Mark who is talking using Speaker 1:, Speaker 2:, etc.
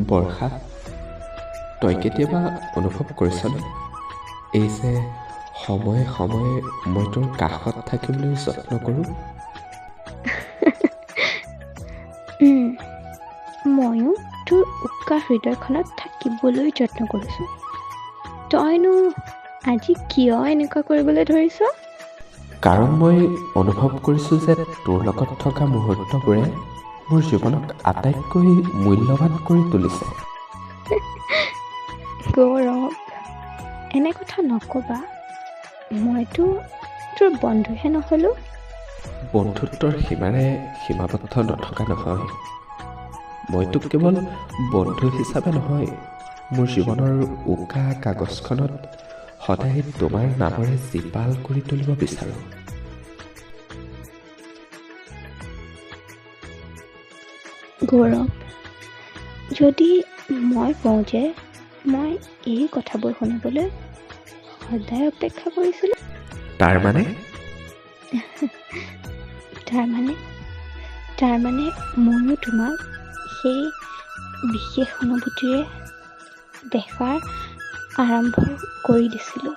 Speaker 1: বৰ্ষা, তই কেতিয়াবা অনুভৱ কৰিছনে এই যে সময়ে সময়ে মই তোৰ কাষত থাকিবলৈ যত্ন কৰোঁ?
Speaker 2: ময়ো তোৰ উকা হৃদয়খনত থাকিবলৈ যত্ন কৰিছোঁ। তইনো আজি কিয় এনেকুৱা কৰিবলৈ ধৰিছ?
Speaker 1: কাৰণ মই অনুভৱ কৰিছোঁ যে তোৰ লগত থকা মুহূৰ্তবোৰে মোৰ জীৱনক আটাইতকৈ মূল্যৱান কৰি তুলিছে।
Speaker 2: গৌৰৱ, এনে কথা নক'বা। মইতো তোৰ বন্ধুহে নহ'লোঁ।
Speaker 1: বন্ধুত্বৰ সীমাৰে সীমাবদ্ধ নথকা নহয়। মই তোক কেৱল বন্ধু হিচাপে নহয়, মোৰ জীৱনৰ উকা কাগজখনত সদায় তোমাৰ নামৰে জীপাল কৰি তুলিব বিচাৰোঁ।
Speaker 2: গৌৰৱ, যদি মই কওঁ যে মই এই কথাবোৰ শুনিবলৈ সদায় অপেক্ষা কৰিছিলোঁ,
Speaker 1: তাৰমানে
Speaker 2: তাৰমানে ময়ো তোমাক সেই বিশেষ অনুভূতিৰে দেখাৰ আৰম্ভ কৰি দিছিলোঁ।